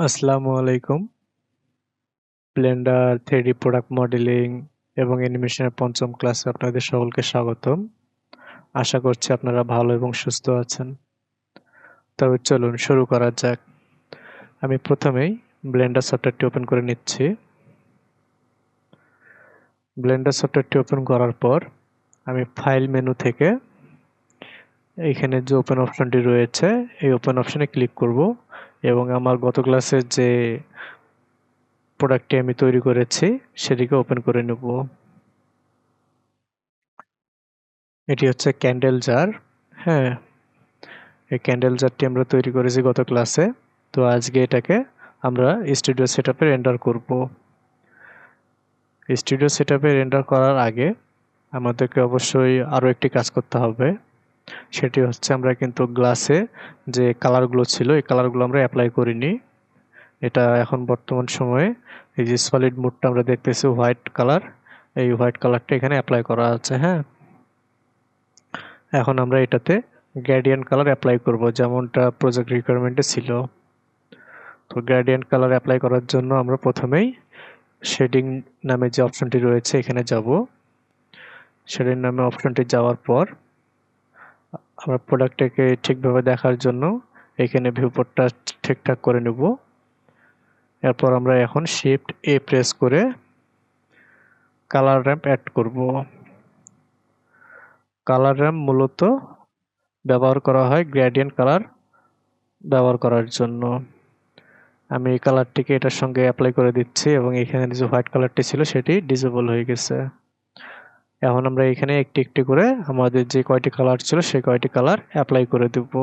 আসসালামু আলাইকুম। Blender, 3D product modelling এবং অ্যানিমেশনের পঞ্চম ক্লাসে আপনাদের সকলকে স্বাগতম। আশা করছি আপনারা ভালো এবং সুস্থ আছেন। তবে চলুন শুরু করা যাক। আমি প্রথমেই ব্লেন্ডার সফটওয়্যারটি ওপেন করে নিচ্ছি। ব্লেন্ডার সফটওয়্যারটি ওপেন করার পর আমি ফাইল মেনু থেকে এইখানে যে ওপেন অপশনটি রয়েছে এই ওপেন অপশনে ক্লিক করব এবং আমার গত ক্লাসের যে প্রোডাক্টটি আমি তৈরি করেছি সেটিকে ওপেন করে নেব। এটি হচ্ছে ক্যান্ডেল জার। হ্যাঁ, এই ক্যান্ডেল জারটি আমরা তৈরি করেছি গত ক্লাসে। তো আজকে এটাকে আমরা স্টুডিও সেটআপে রেন্ডার করব। স্টুডিও সেটআপে রেন্ডার করার আগে আমাদেরকে অবশ্যই আরও একটি কাজ করতে হবে। সেটি হচ্ছে আমরা কিন্তু গ্লাসে যে কালারগুলো ছিল এই কালারগুলো আমরা অ্যাপ্লাই করিনি। এটা এখন বর্তমান সময়ে এই যে সলিড মোডটা আমরা দেখতেছি হোয়াইট কালার, এই হোয়াইট কালারটা এখানে অ্যাপ্লাই করা আছে। হ্যাঁ, এখন আমরা এটাতে গ্রেডিয়েন্ট কালার অ্যাপ্লাই করব যেমনটা প্রজেক্ট রিকোয়ারমেন্টে ছিল। তো গ্রেডিয়েন্ট কালার অ্যাপ্লাই করার জন্য আমরা প্রথমেই শেডিং নামে যে অপশনটি রয়েছে এখানে যাব। শেডিং নামে অপশনটি যাওয়ার পর আমরা প্রোডাক্টটাকে ঠিকভাবে দেখার জন্য এখানে ভিউপোর্টটা ঠিকঠাক করে নেব। এরপর আমরা এখন শিফট এ প্রেস করে কালার র্যাম্প অ্যাড করব। কালার র্যাম্প মূলত ব্যবহার করা হয় গ্রেডিয়েন্ট কালার ব্যবহার করার জন্য। আমি এই কালারটিকে এটার সঙ্গে অ্যাপ্লাই করে দিচ্ছি এবং এখানে যে হোয়াইট কালারটি ছিল সেটি ডিসেবল হয়ে গেছে। এখন আমরা এখানে একটি একটি করে আমাদের যে কয়টি কালার ছিল সেই কয়টি কালার অ্যাপ্লাই করে দেব।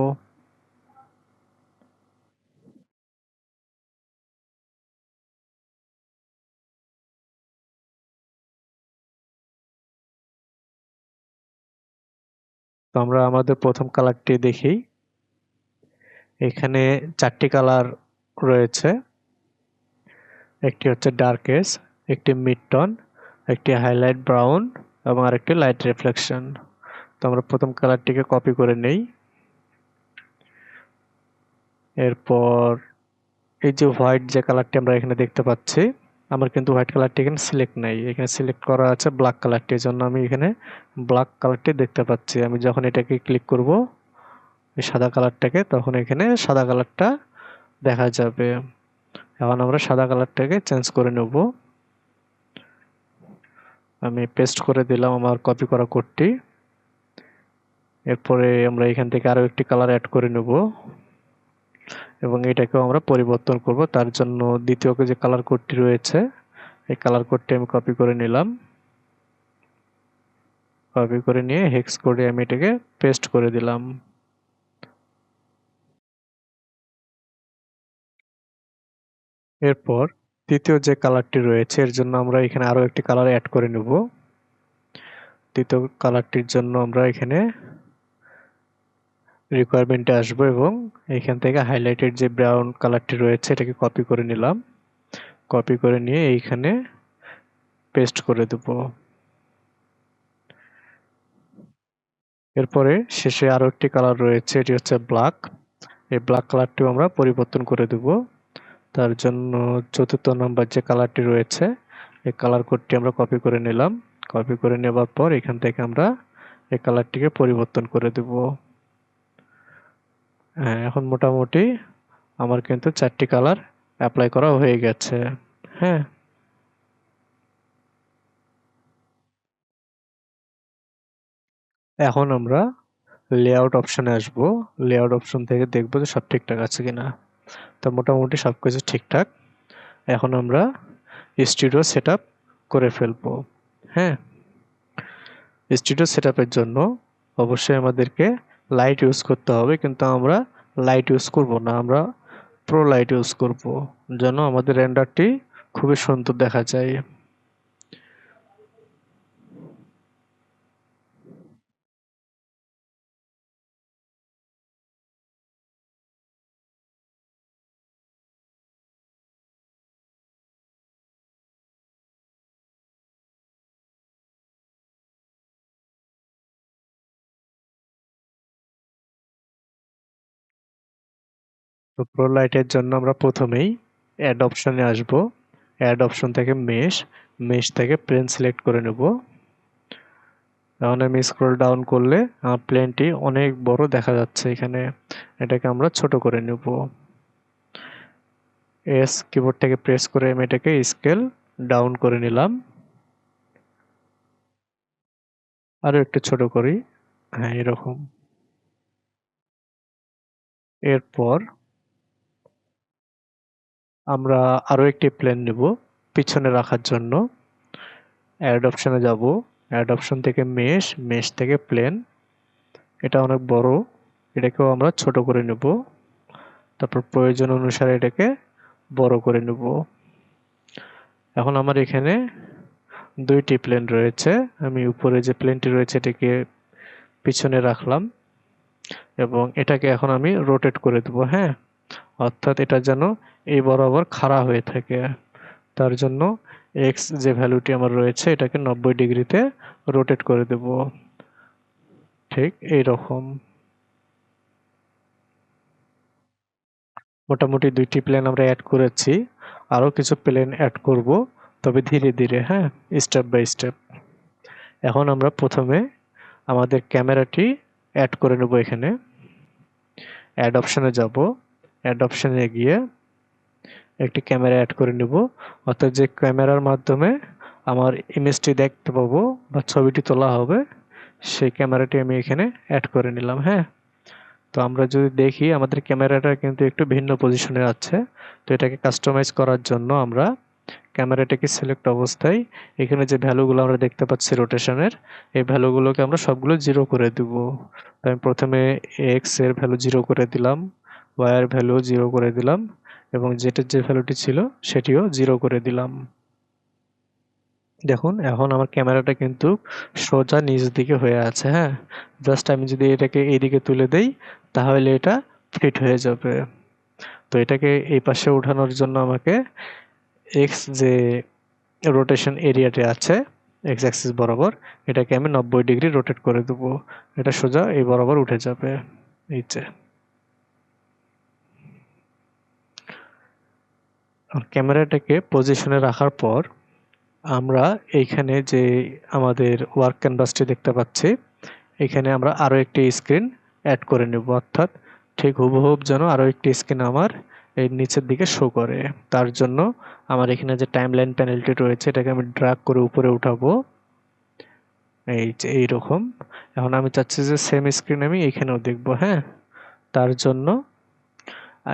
তো আমরা আমাদের প্রথম কালারটি দেখি। এখানে 4টি কালার রয়েছে। একটি হচ্ছে ডার্কেস্ট, একটি মিড টোন, একটি হাইলাইট ব্রাউন এবং আরেকটি লাইট রিফ্লেকশন। তো আমরা প্রথম কালারটিকে কপি করে নেই। এরপর এই যে হোয়াইট যে কালারটি আমরা এখানে দেখতে পাচ্ছি, আমার কিন্তু হোয়াইট কালারটি এখানে সিলেক্ট নাই, এখানে সিলেক্ট করা আছে ব্ল্যাক কালারটি। এর জন্য আমি এখানে ব্ল্যাক কালারটি দেখতে পাচ্ছি। আমি যখন এটাকে ক্লিক করব এই সাদা কালারটাকে, তখন এখানে সাদা কালারটা দেখা যাবে। এখন আমরা সাদা কালারটাকে চেঞ্জ করে নেব। আমি পেস্ট করে দিলাম আমার কপি করা কোডটি। এরপরে আমরা এখান থেকে আরও একটি কালার অ্যাড করে নেব এবং এটাকেও আমরা পরিবর্তন করব। তার জন্য দ্বিতীয় যে কালার কোডটি রয়েছে এই কালার কোডটি আমি কপি করে নিলাম। কপি করে নিয়ে হেক্স কোডে আমি এটাকে পেস্ট করে দিলাম। এরপর তৃতীয় যে কালারটি রয়েছে এর জন্য আমরা এখানে আরও একটি কালার অ্যাড করে নেব। তৃতীয় কালারটির জন্য আমরা এখানে রিকোয়ারমেন্টে আসবো এবং এখান থেকে হাইলাইটেড যে ব্রাউন কালারটি রয়েছে এটাকে কপি করে নিলাম। কপি করে নিয়ে এইখানে পেস্ট করে দেব। এরপরে শেষে আরও একটি কালার রয়েছে, এটি হচ্ছে ব্ল্যাক। এই ব্ল্যাক কালারটিও আমরা পরিবর্তন করে দেব। তার জন্য চতুর্থ নাম্বার যে কালারটি রয়েছে এই কালার কোডটি আমরা কপি করে নিলাম। কপি করে নেবার পর এখান থেকে আমরা এই কালারটিকে পরিবর্তন করে দেব। হ্যাঁ, এখন মোটামুটি আমার কিন্তু 4টি কালার অ্যাপ্লাই করা হয়ে গেছে। হ্যাঁ, এখন আমরা লেআউট অপশনে আসবো। লেআউট অপশন থেকে দেখবো যে সব ঠিকঠাক আছে কিনা। তো মোটামুটি সবকিছু ঠিকঠাক। এখন আমরা স্টুডিও সেটআপ করে ফেলবো। হ্যাঁ, স্টুডিও সেটআপের জন্য অবশ্যই আমাদেরকে লাইট ইউজ করতে হবে, কিন্তু আমরা লাইট ইউজ করব না, আমরা প্রো লাইট ইউজ করব যেন আমাদের রেন্ডারটি খুবই সুন্দর দেখা যায়। তো প্রো লাইটের জন্য আমরা প্রথমেই অ্যাড অপশনে আসব, অ্যাড অপশন থেকে মেশ থেকে প্লেন সিলেক্ট করে নেব। এখন আমি স্ক্রল ডাউন করলে আমার প্লেনটি অনেক বড় দেখা যাচ্ছে এখানে। এটাকে আমরা ছোট করে নেব। এস কিবোর্ড থেকে প্রেস করে আমি এটাকে স্কেল ডাউন করে নিলাম। আরো একটু ছোট করি, হ্যাঁ এরকম। এরপর আমরা আরো একটি প্লেন নেব পিছনে রাখার জন্য। অ্যাড অপশনে যাব, অ্যাড অপশন থেকে মেশ থেকে প্লেন। এটা অনেক বড়, এটাকেও আমরা ছোট করে নেব। তারপর প্রয়োজন অনুসারে এটাকে বড় করে নেব। এখন আমার এখানে দুইটি প্লেন রয়েছে, আমি উপরে যে প্লেনটি রয়েছে এটাকে পিছনে রাখলাম এবং এটাকে এখন আমি রোটেট করে দেব, হ্যাঁ, অর্থাৎ এটা যেন এই বরাবর খাড়া হয়ে থাকে। তার জন্য এক্স যে ভ্যালুটি আমার রয়েছে এটাকে 90 ডিগ্রিতে রোটেট করে দেব, ঠিক এই রকম। মোটামুটি দুইটি প্লেন আমরা অ্যাড করেছি, আরও কিছু প্লেন অ্যাড করব, তবে ধীরে ধীরে, হ্যাঁ, স্টেপ বাই স্টেপ। এখন আমরা প্রথমে আমাদের ক্যামেরাটি অ্যাড করে নেব। এখানে অ্যাড অপশনে যাব, অ্যাড অপশনে গিয়ে একটি ক্যামেরা অ্যাড করে নেব, অর্থাৎ যে ক্যামেরার মাধ্যমে আমার ইমেজটি দেখতে পাবো বা ছবিটি তোলা হবে সেই ক্যামেরাটি আমি এখানে অ্যাড করে নিলাম, হ্যাঁ। তো আমরা যদি দেখি আমাদের ক্যামেরাটা কিন্তু একটু ভিন্ন পজিশনে আছে। তো এটাকে কাস্টমাইজ করার জন্য আমরা ক্যামেরাটাকে সিলেক্ট অবস্থায় এখানে যে ভ্যালুগুলো আমরা দেখতে পাচ্ছি রোটেশনের, এই ভ্যালুগুলোকে আমরা সবগুলো 0 করে দিব। আমি প্রথমে এক্স এর ভ্যালু 0 করে দিলাম, ওয়াই এর ভ্যালু 0 করে দিলাম এবং জেড এর যে ভ্যালুটি ছিল সেটিও 0 করে দিলাম। দেখুন এখন আমার ক্যামেরাটা কিন্তু সোজা নিচ দিকে হয়ে আছে, হ্যাঁ। জাস্ট আমি যদি এটাকে এইদিকে তুলে দেই তাহলে এটা ফিট হয়ে যাবে। তো এটাকে এই পাশে উঠানোর জন্য আমাকে এক্স যে রোটেশন এরিয়াটি আছে এক্স অ্যাক্সিস বরাবর, এটাকে আমি 90 ডিগ্রি রোটেট করে দেবো। এটা সোজা এই বরাবর উঠে যাবে, এই যে। ক্যামেরাটাকে পজিশনে রাখার পর আমরা এইখানে যে আমাদের ওয়ার্ক ক্যানভাসটি দেখতে পাচ্ছি, এখানে আমরা আরও একটি স্ক্রিন অ্যাড করে নেব, অর্থাৎ ঠিক হুবহুব যেন আরও একটি স্ক্রিন আমার এই নিচের দিকে শো করে। তার জন্য আমার এখানে যে টাইমলাইন প্যানেলটি রয়েছে এটাকে আমি ড্র্যাগ করে উপরে উঠাবো, এই যে এইরকম। এখন আমি চাচ্ছি যে সেম স্ক্রিন আমি এইখানেও দেখবো, হ্যাঁ। তার জন্য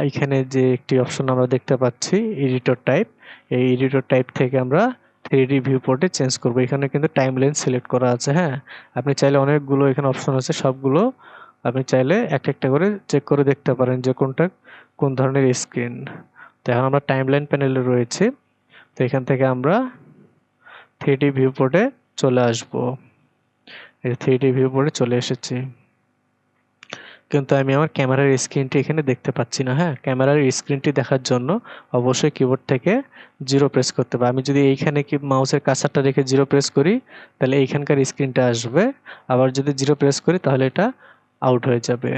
এইখানে যে একটি অপশন আমরা দেখতে পাচ্ছি এডিটর টাইপ, এই এডিটর টাইপ থেকে আমরা 3D ভিউ পোর্টে চেঞ্জ করব। এখানে কিন্তু টাইমলাইন সিলেক্ট করা আছে, হ্যাঁ। আপনি চাইলে অনেকগুলো এখানে অপশন আছে, সবগুলো আপনি চাইলে একটা একটা করে চেক করে দেখতে পারেন যে কোনটা কোন ধরনের স্ক্রিন। তো এখন আমরা টাইমলাইন প্যানেলে রয়েছে, তো এখান থেকে আমরা 3D ভিউ পোর্টে চলে আসব। এই 3D ভিউ পোর্টে চলে এসেছি, কিন্তু আমি আমার ক্যামেরার স্ক্রিনটি এখানে দেখতে পাচ্ছি না, হ্যাঁ। ক্যামেরার স্ক্রিনটি দেখার জন্য অবশ্যই কিবোর্ড থেকে 0 প্রেস করতে হবে। আমি যদি এইখানে কি মাউসের কার্সারটা রেখে 0 প্রেস করি তাহলে এইখানকার স্ক্রিনটা আসবে, আবার যদি 0 প্রেস করি তাহলে এটা আউট হয়ে যাবে।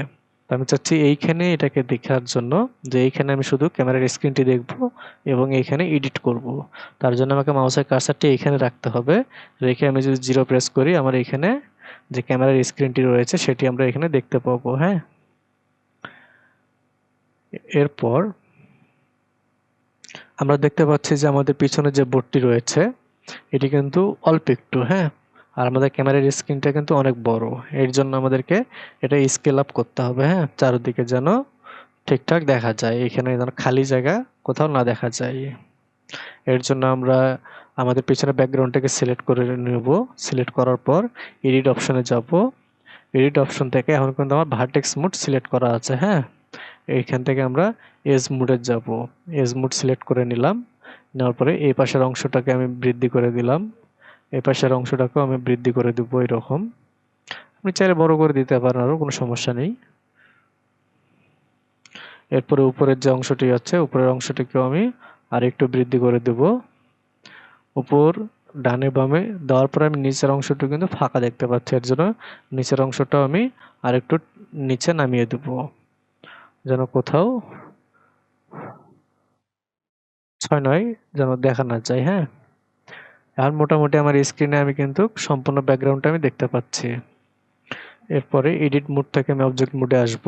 তো আমি চাচ্ছি এইখানে এটাকে দেখার জন্য যে এইখানে আমি শুধু ক্যামেরার স্ক্রিনটি দেখব এবং এইখানে এডিট করব। তার জন্য আমাকে মাউসের কার্সারটি এইখানে রাখতে হবে, রেখে আমি যদি 0 প্রেস করি আমার এইখানে যে ক্যামেরার স্ক্রিনটি রয়েছে সেটি আমরা এখানে দেখতে পাবো, হ্যাঁ। এরপর আমরা দেখতে পাচ্ছি যে আমাদের পিছনে যে বোর্ডটি রয়েছে এটি কিন্তু অল্প একটু, হ্যাঁ। আর আমাদের ক্যামেরার স্ক্রিনটা কিন্তু অনেক বড়। এর জন্য আমাদেরকে এটা স্কেল আপ করতে হবে, হ্যাঁ, চারদিকে যেন ঠিকঠাক দেখা যায়, এখানে যেন খালি জায়গা কোথাও না দেখা যায়। এর জন্য আমরা আমাদের পিছনে ব্যাকগ্রাউন্ডটাকে সিলেক্ট করে নেব। সিলেক্ট করার পর এডিট অপশনে যাব। এডিট অপশন থেকে এখন কিন্তু আমার ভার্টেক্স মোড সিলেক্ট করা আছে, হ্যাঁ। এইখান থেকে আমরা এজ মোডে যাব। এজ মোড সিলেক্ট করে নিলাম, নেওয়ার পরে এই পাশের অংশটাকে আমি বৃদ্ধি করে দিলাম, এই পাশের অংশটাকেও আমি বৃদ্ধি করে দেবো এরকম। আপনি চাইলে বড় করে দিতে পারেন, আরও কোনো সমস্যা নেই। এরপরে উপরের যে অংশটি আছে উপরের অংশটিকেও আমি আর একটু বৃদ্ধি করে দেব। উপর ডানে বামে দেওয়ার পরে আমি নিচের অংশটা কিন্তু ফাঁকা দেখতে পাচ্ছি, এর জন্য নিচের অংশটাও আমি আর একটু নিচে নামিয়ে দেব যেন কোথাও 6 9 যেন দেখা না যায়। হ্যাঁ, আর মোটামুটি আমার স্ক্রিনে আমি কিন্তু সম্পূর্ণ ব্যাকগ্রাউন্ডটা আমি দেখতে পাচ্ছি। এরপরে এডিট মোড থেকে আমি অবজেক্ট মোডে আসব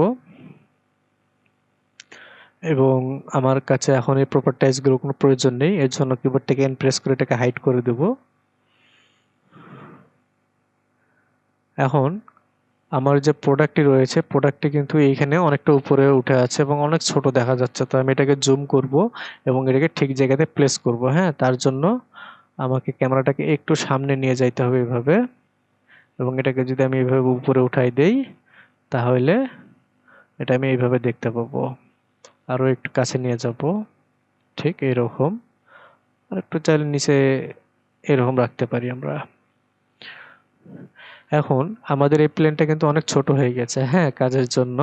এবং আমার কাছে এখন এই প্রপার্টাইজগুলো কোনো প্রয়োজন নেই, এর জন্য কিবোর্ড থেকে এন প্রেস করে এটাকে হাইড করে দেব। এখন আমার যে প্রোডাক্টটি রয়েছে, প্রোডাক্টটি কিন্তু এইখানে অনেকটা উপরে উঠে আছে এবং অনেক ছোট দেখা যাচ্ছে। তো আমি এটাকে জুম করব এবং এটাকে ঠিক জায়গাতে প্লেস করব। হ্যাঁ, তার জন্য আমাকে ক্যামেরাটাকে একটু সামনে নিয়ে যাইতে হবে এভাবে, এবং এটাকে যদি আমি এভাবে উপরে উঠাই দেই তাহলে এটা আমি এইভাবে দেখতে পাবো। আরো একটু কাছে নিয়ে যাব, ঠিক এরকম। আর একটু চাইলে নিচে এরকম রাখতে পারি আমরা। এখন আমাদের এই প্লেনটা কিন্তু অনেক ছোট হয়ে গেছে। হ্যাঁ, কাজের জন্য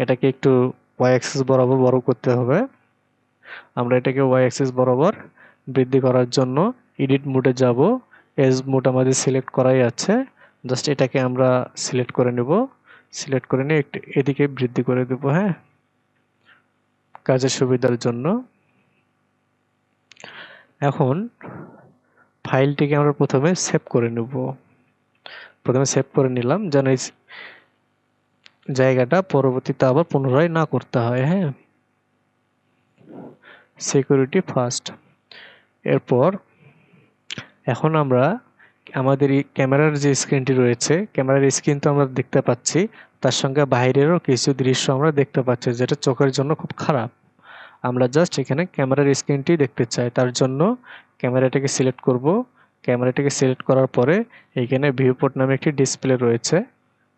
এটাকে একটু ওয়াই অ্যাক্সিস বরাবর বড় করতে হবে। আমরা এটাকে ওয়াই অ্যাক্সিস বরাবর বৃদ্ধি করার জন্য এডিট মোডে যাব। এজ মোড আমাদের সিলেক্ট করাই আছে, জাস্ট এটাকে আমরা সিলেক্ট করে নেব। সিলেক্ট করে নিয়ে একটু এদিকে বৃদ্ধি করে দেব। হ্যাঁ, কাজের সুবিধার জন্য। এখন ফাইলটিকে আমরা প্রথমে সেভ করে নেব। প্রথমে সেভ করে নিলাম যেন এই জায়গাটা পরবর্তীতে আবার পুনরায় না করতে হয়। হ্যাঁ, সিকিউরিটি ফার্স্ট। এরপর এখন আমরা আমাদের এই ক্যামেরার যে স্ক্রিনটি রয়েছে, ক্যামেরার স্ক্রিন তো আমরা দেখতে পাচ্ছি, তার সঙ্গে বাইরেরও কিছু দৃশ্য আমরা দেখতে পাচ্ছি যেটা চোখের জন্য খুব খারাপ। আমরা জাস্ট এখানে ক্যামেরার স্ক্রিনটি দেখতে চাই, তার জন্য ক্যামেরাটাকে সিলেক্ট করব। ক্যামেরাটাকে সিলেক্ট করার পরে এখানে ভিউপোর্ট নামে একটি ডিসপ্লে রয়েছে।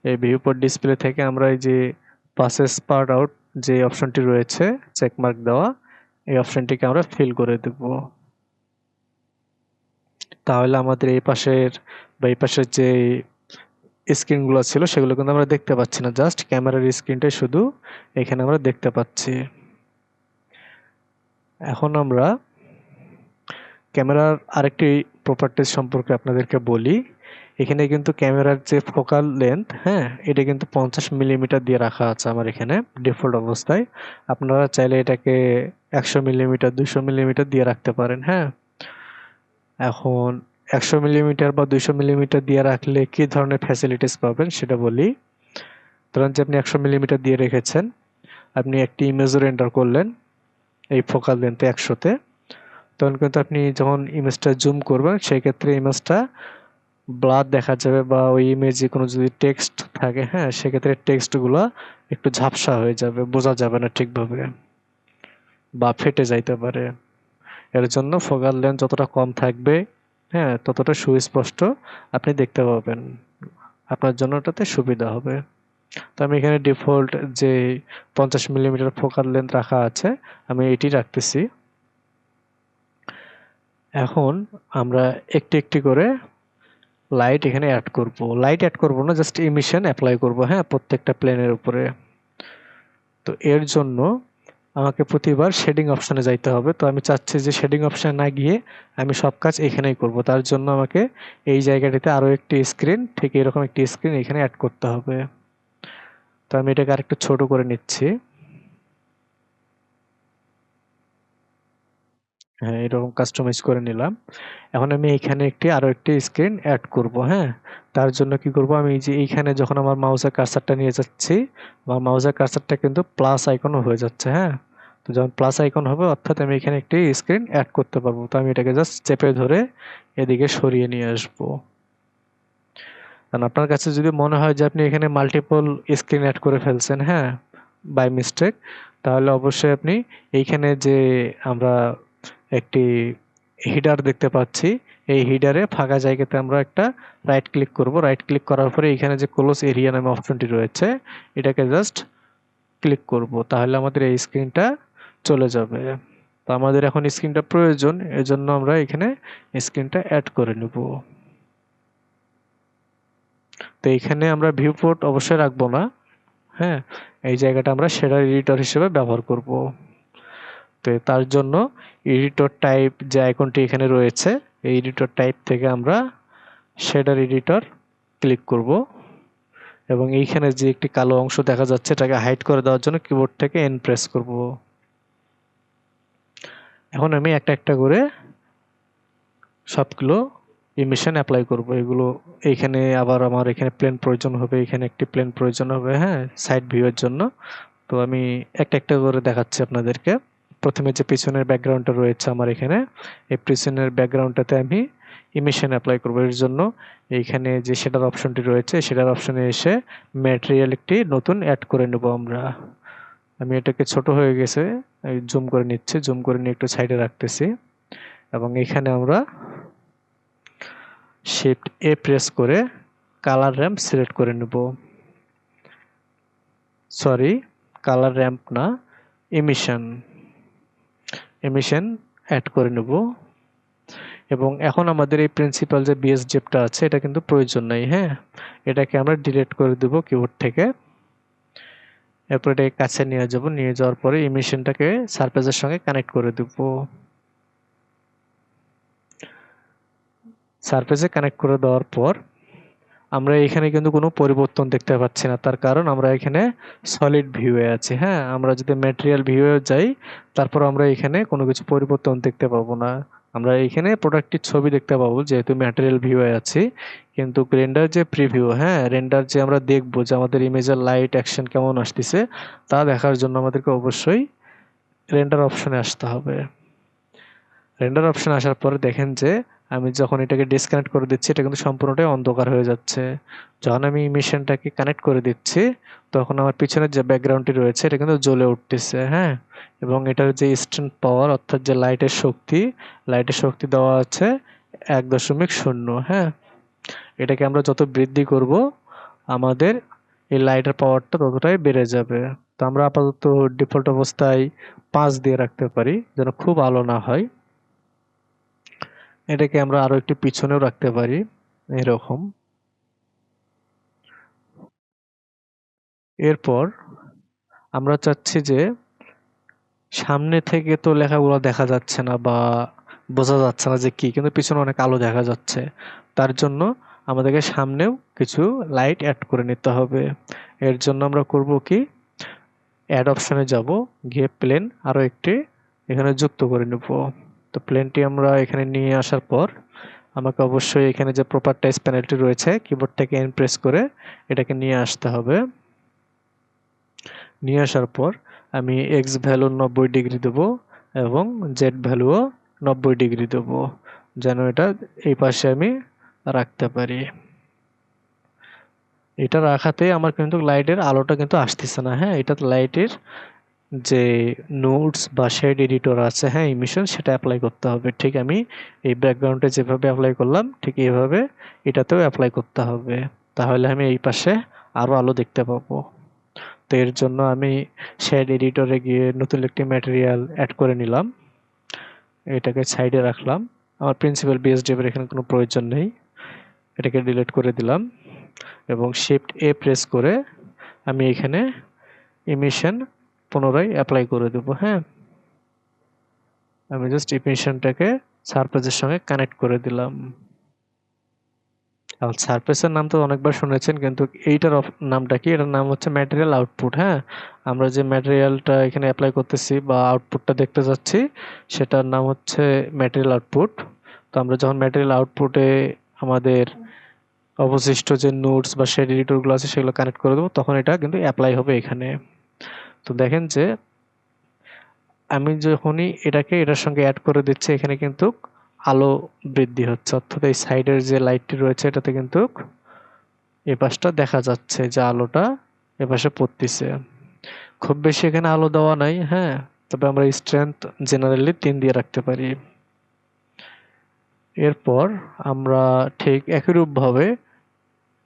এই ভিউপোর্ট ডিসপ্লে থেকে আমরা এই যে পাসেস পার্ট আউট যে অপশনটি রয়েছে চেকমার্ক দেওয়া, এই অপশনটিকে আমরা ফিল করে দেব। তাহলে আমাদের এই পাশের বা এই পাশের যে স্ক্রিনগুলো ছিল সেগুলো কিন্তু আমরা দেখতে পাচ্ছি না, জাস্ট ক্যামেরার স্ক্রিনটাই শুধু এখানে আমরা দেখতে পাচ্ছি। এখন আমরা ক্যামেরার আরেকটি প্রপার্টিজ সম্পর্কে আপনাদেরকে বলি। এখানে কিন্তু ক্যামেরার যে ফোকাল লেন্থ, হ্যাঁ, এটা কিন্তু 50 মিলিমিটার দিয়ে রাখা আছে আমার এখানে ডিফল্ট অবস্থায়। আপনারা চাইলে এটাকে 100 মিলিমিটার 200 মিলিমিটার দিয়ে রাখতে পারেন। হ্যাঁ, এখন 100 মিলিমিটার বা 200 মিলিমিটার দিয়ে রাখলে কি ধরনের ফ্যাসিলিটিস পাবেন সেটা বলি। ধরেন যে আপনি 100 মিলিমিটার দিয়ে রেখেছেন, আপনি একটি ইমেজ রেন্ডার করলেন এই ফোকাল লেন্থে 100-তে, তখন কিন্তু আপনি যখন ইমেজটা জুম করবেন সেই ক্ষেত্রে ইমেজটা ব্লার দেখা যাবে, বা ওই ইমেজে কোনো যদি টেক্সট থাকে, হ্যাঁ, সেক্ষেত্রে টেক্সটগুলো একটু ঝাপসা হয়ে যাবে, বোঝা যাবে না ঠিকভাবে বা ফেটে যাইতে পারে। এর জন্য ফোকাল লেন্থ যতটা কম থাকবে, হ্যাঁ, ততটা সুস্পষ্ট আপনি দেখতে পাবেন, আপনার জন্য ওটাতে সুবিধা হবে। তো আমি এখানে ডিফল্ট যে 50 মিলিমিটার ফোকাল লেন্থ রাখা আছে আমি এটি রাখতেছি। এখন আমরা একটি একটি করে লাইট এখানে অ্যাড করব। লাইট অ্যাড করব না, জাস্ট ইমিশন অ্যাপ্লাই করব, হ্যাঁ, প্রত্যেকটা প্লেনের উপরে। তো এর জন্য আমাকে প্রতিবার শেডিং অপশনে যাইতে হবে। তো আমি চাচ্ছি যে শেডিং অপশনে না গিয়ে আমি সব কাজ এখানেই করব। তার জন্য আমাকে এই জায়গাটিতে আরো একটি স্ক্রিন, ঠিক এরকম একটি স্ক্রিন এখানে অ্যাড করতে হবে। তো আমি এটাকে আরেকটু ছোট করে নিচ্ছি। হ্যাঁ, এরকম কাস্টমাইজ করে নিলাম। এখন আমি এখানে আরো একটি স্ক্রিন অ্যাড করব। হ্যাঁ, তার জন্য কি করব, আমি এই যে এইখানে যখন আমার মাউসের কার্সারটা নিয়ে যাচ্ছি, আমার মাউসের কার্সারটা কিন্তু প্লাস আইকনও হয়ে যাচ্ছে। হ্যাঁ, তো যখন প্লাস আইকন হবে অর্থাৎ আমি এখানে একটি স্ক্রিন অ্যাড করতে পারবো। তো আমি এটাকে জাস্ট চেপে ধরে এদিকে সরিয়ে নিয়ে আসবো। কারণ আপনার কাছে যদি মনে হয় যে আপনি এখানে মাল্টিপল স্ক্রিন অ্যাড করে ফেলছেন, হ্যাঁ, বাই মিস্টেক, তাহলে অবশ্যই আপনি এইখানে যে আমরা একটি হিডার দেখতে পাচ্ছি, এই হিডারে ফাঁকা জায়গাতে আমরা একটা রাইট ক্লিক করব। রাইট ক্লিক করার পরে এখানে যে ক্লোজ এরিয়া নামে অপশনটি রয়েছে এটাকে জাস্ট ক্লিক করব, তাহলে আমাদের এই স্ক্রিনটা চলে যাবে। তো আমাদের এখন স্ক্রিনটা প্রয়োজন, এজন্য আমরা এখানে স্ক্রিনটা অ্যাড করে নেব। তো এখানে আমরা ভিউ পোর্ট অবশ্যই রাখবো না। হ্যাঁ, এই জায়গাটা আমরা শেডার এডিটর হিসেবে ব্যবহার করব। তো তার জন্য এডিটর টাইপ যে আইকনটি এখানে রয়েছে, এই এডিটর টাইপ থেকে আমরা শেডার এডিটর ক্লিক করব এবং এইখানে যে একটি কালো অংশ দেখা যাচ্ছে এটাকে হাইড করে দেওয়ার জন্য কিবোর্ড থেকে এন প্রেস করব। এখন আমি একটা একটা করে সবগুলো ইমিশন অ্যাপ্লাই করব। এগুলো এইখানে আবার আমার এখানে প্লেন প্রয়োজন হবে, এখানে একটি প্লেন প্রয়োজন হবে, হ্যাঁ, সাইড ভিউয়ের জন্য। তো আমি একটা একটা করে দেখাচ্ছি আপনাদেরকে। প্রথমে যে পিছনের ব্যাকগ্রাউন্ডটা রয়েছে আমার এখানে, এই পিছনের ব্যাকগ্রাউন্ডটাতে আমি ইমিশন অ্যাপ্লাই করব। এর জন্য এইখানে যে শেডার অপশনটি রয়েছে, শেডার অপশনে এসে ম্যাটেরিয়াল একটি নতুন অ্যাড করে নেব আমরা। আমি এটাকে ছোট হয়ে গেছে, জুম করে নিচ্ছি, জুম করে নিয়ে একটু সাইডে রাখতেছি এবং এখানে আমরা শিফট এ প্রেস করে কালার র্যাম্প সিলেক্ট করে নেব। সরি, কালার র্যাম্প না, এমিশন অ্যাড করে নেব। এবং এখন আমাদের এই প্রিন্সিপাল যে বিএসডিএফটা আছে এটা কিন্তু প্রয়োজন নাই, হ্যাঁ, এটাকে আমরা ডিলিট করে দেব কিবোর্ড থেকে। এরপর এটাকে কাছে নিয়ে যাব, নিয়ে যাওয়ার পরে এমিশনটাকে সারফেসের সঙ্গে কানেক্ট করে দেব। সারফেসে কানেক্ট করে দেওয়ার পর আমরা এখানে কিন্তু কোনো পরিবর্তন দেখতে পাচ্ছি না, তার কারণ আমরা এখানে সলিড ভিউয়ে আছি। হ্যাঁ, আমরা যদি ম্যাটেরিয়াল ভিউয়ে যাই তারপর আমরা এখানে কোনো কিছু পরিবর্তন দেখতে পাবো না। আমরা এখানে প্রোডাক্টটির ছবি দেখতে পাবো যেহেতু ম্যাটেরিয়াল ভিউয়ে আছি, কিন্তু রেন্ডার যে প্রিভিউ, হ্যাঁ, রেন্ডার যে আমরা দেখবো যে আমাদের ইমেজের লাইট অ্যাকশন কেমন আসতেছে তা দেখার জন্য আমাদেরকে অবশ্যই রেন্ডার অপশনে আসতে হবে। রেন্ডার অপশন আসার পরে দেখেন যে আমি যখন এটাকে ডিসকানেক্ট করে দিচ্ছি এটা কিন্তু সম্পূর্ণটাই অন্ধকার হয়ে যাচ্ছে। যখন আমি মেশিনটাকে কানেক্ট করে দিচ্ছি তখন আমার পিছনের যে ব্যাকগ্রাউন্ডটি রয়েছে এটা কিন্তু জ্বলে উঠতেছে, হ্যাঁ, এবং এটার যে ইনস্ট্যান্ট পাওয়ার অর্থাৎ যে লাইটের শক্তি দেওয়া আছে 1.0, হ্যাঁ। এটাকে আমরা যত বৃদ্ধি করব আমাদের এই লাইটের পাওয়ারটা ততটাই বেড়ে যাবে। তো আমরা আপাতত ডিফল্ট অবস্থায় 5 দিয়ে রাখতে পারি যেন খুব আলো না হয়। এটাকে আমরা আরো একটু পিছনেও রাখতে পারি এরকম। এরপর আমরা চাচ্ছি যে সামনে থেকে তো লেখাগুলো দেখা যাচ্ছে না বা বোঝা যাচ্ছে না যে কি, কিন্তু পিছনে অনেক আলো দেখা যাচ্ছে। তার জন্য আমাদেরকে সামনেও কিছু লাইট অ্যাড করে নিতে হবে। এর জন্য আমরা করব কি, অ্যাড অপশনে যাব, গিয়ে প্লেন আরো একটি এখানে যুক্ত করে নেব। তো প্লেনটি আমরা এখানে নিয়ে আসার পর আমাকে অবশ্যই এখানে যে প্রপার্টাইজ প্যানেলটি রয়েছে কিবোর্ড থেকে এন প্রেস করে এটাকে নিয়ে আসতে হবে। নিয়ে আসার পর আমি এক্স ভ্যালু 90 ডিগ্রি দেব এবং জেড ভ্যালুও 90 ডিগ্রি দেব, যেন এটা এই পাশে আমি রাখতে পারি। এটা রাখাতে আমার কিন্তু লাইটের আলোটা কিন্তু আসতেছে না, হ্যাঁ, এটা লাইটের যে নোটস বা শেড এডিটর আছে, হ্যাঁ, ইমিশন, সেটা অ্যাপ্লাই করতে হবে। ঠিক আমি এই ব্যাকগ্রাউন্ডে যেভাবে অ্যাপ্লাই করলাম ঠিক এইভাবে এটাতেও অ্যাপ্লাই করতে হবে, তাহলে আমি এই পাশে আরো আলো দেখতে পাবো। তো এর জন্য আমি শেড এডিটরে গিয়ে নতুন একটি ম্যাটেরিয়াল অ্যাড করে নিলাম, এটাকে সাইডে রাখলাম। আমার প্রিন্সিপাল বিএসডিএফ এর এখানে কোনো প্রয়োজন নেই, এটাকে ডিলিট করে দিলাম এবং শিফট এ প্রেস করে আমি এখানে ইমিশন পুনরায় অ্যাপ্লাই করে দেব। হ্যাঁ, আমি জাস্ট ইমিশনটাকে সারফেসের সঙ্গে কানেক্ট করে দিলাম। আর সারফেসের নাম তো অনেকবার শুনেছেন, কিন্তু এইটার নামটা কি, এটার নাম হচ্ছে ম্যাটেরিয়াল আউটপুট। হ্যাঁ, আমরা যে ম্যাটেরিয়ালটা এখানে অ্যাপ্লাই করতেছি বা আউটপুটটা দেখতে যাচ্ছি সেটার নাম হচ্ছে ম্যাটেরিয়াল আউটপুট। তো আমরা যখন ম্যাটেরিয়াল আউটপুটে আমাদের অবশিষ্ট যে নোটস বা শেড এডিটরগুলো আছে সেগুলো কানেক্ট করে দেবো, তখন এটা কিন্তু অ্যাপ্লাই হবে এখানে। তো দেখেন যে আমি যখনই এটাকে এটার সঙ্গে অ্যাড করে দিচ্ছি এখানে কিন্তু আলো বৃদ্ধি হচ্ছে, অর্থাৎ এই সাইডের যে লাইটটি রয়েছে এটাতে কিন্তু এই পাশটা দেখা যাচ্ছে যে আলোটা এ পাশে পড়তেছে। খুব বেশি এখানে আলো দেওয়া নাই, হ্যাঁ, তবে আমরা স্ট্রেংথ জেনারেলি 3 দিয়ে রাখতে পারি। এরপর আমরা ঠিক একইরূপভাবে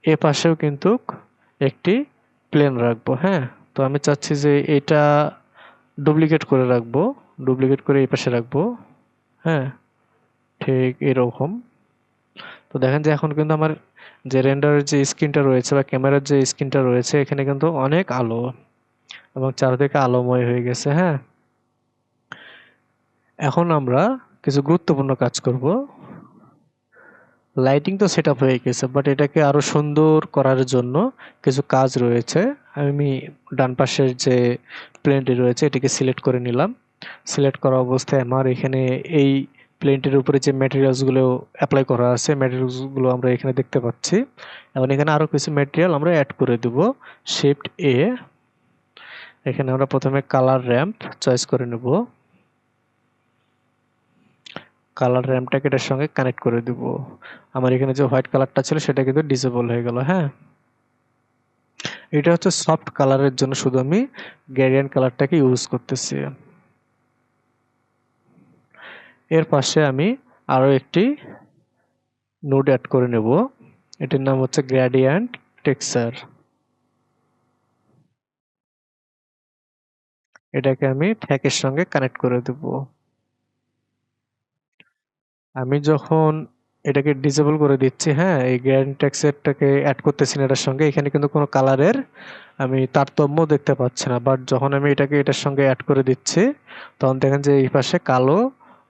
এ পাশেও কিন্তু একটি প্লেন রাখবো। হ্যাঁ, তো আমি চাচ্ছি যে এটা ডুপ্লিকেট করে রাখবো, ডুপ্লিকেট করে এই পাশে রাখবো। হ্যাঁ, ঠিক এরকম। তো দেখেন যে এখন কিন্তু আমার যে রেন্ডারের যে স্ক্রিনটা রয়েছে বা ক্যামেরার যে স্ক্রিনটা রয়েছে এখানে কিন্তু অনেক আলো এবং চারদিকে আলোময় হয়ে গেছে। হ্যাঁ, এখন আমরা কিছু গুরুত্বপূর্ণ কাজ করব। লাইটিং তো সেট আপ হয়ে গেছে, বাট এটাকে আরো সুন্দর করার জন্য কিছু কাজ রয়েছে। আমি ডান পাশের যে প্লেনটি রয়েছে এটিকে সিলেক্ট করে নিলাম সিলেক্ট করা অবস্থায় আমার এখানে এই প্লেনটির উপরে যে ম্যাটেরিয়ালসগুলো অ্যাপ্লাই করা আছে ম্যাটেরিয়ালসগুলো আমরা এখানে দেখতে পাচ্ছি। এখন এখানে আরও কিছু ম্যাটেরিয়াল আমরা অ্যাড করে দেব। শিফট এ, এখানে আমরা প্রথমে কালার র্যাম্প চয়েস করে নেব। কালার র্যাম্পটাকে এটার সঙ্গে কানেক্ট করে দেব। আমার এখানে যে হোয়াইট কালারটা ছিল সেটা কিন্তু ডিসেবল হয়ে গেল। হ্যাঁ, এটা হচ্ছে সফট কালারের জন্য শুধু আমি গ্রেডিয়েন্ট কালারটাকে ইউজ করতেছি। এর পাশে আমি আরও একটি নোড অ্যাড করে নেব। এটির নাম হচ্ছে গ্রেডিয়েন্ট টেক্সচার। এটাকে আমি ট্যাগের সঙ্গে কানেক্ট করে দেব। আমি যখন এটাকে ডিসেবল করে দিচ্ছি, হ্যাঁ, এই গ্রেডিয়েন্ট টেক্সচারটাকে অ্যাড করতেছি না এটার সঙ্গে, এখানে কিন্তু কোনো কালারের আমি তারতম্য দেখতে পাচ্ছি না। বাট যখন আমি এটাকে এটার সঙ্গে অ্যাড করে দিচ্ছি তখন দেখেন যে এই পাশে কালো